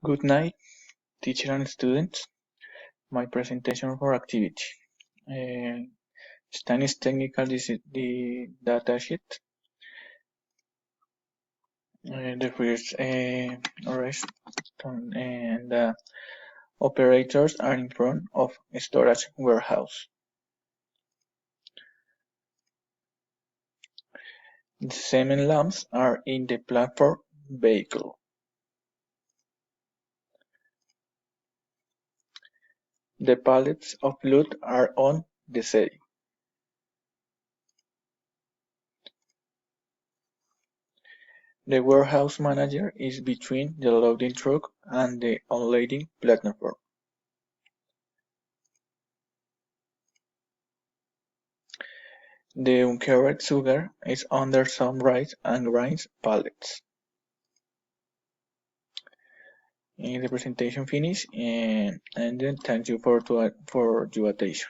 Good night, teacher and students. My presentation for activity. Uh, Spanish technical the datasheet. The first rest and the operators are in front of a storage warehouse. The cement lamps are in the platform vehicle. The pallets of loot are on the city. The warehouse manager is between the loading truck and the unloading platform. The uncovered sugar is under some rice and grains pallets. The presentation finished, and then thank you for your attention.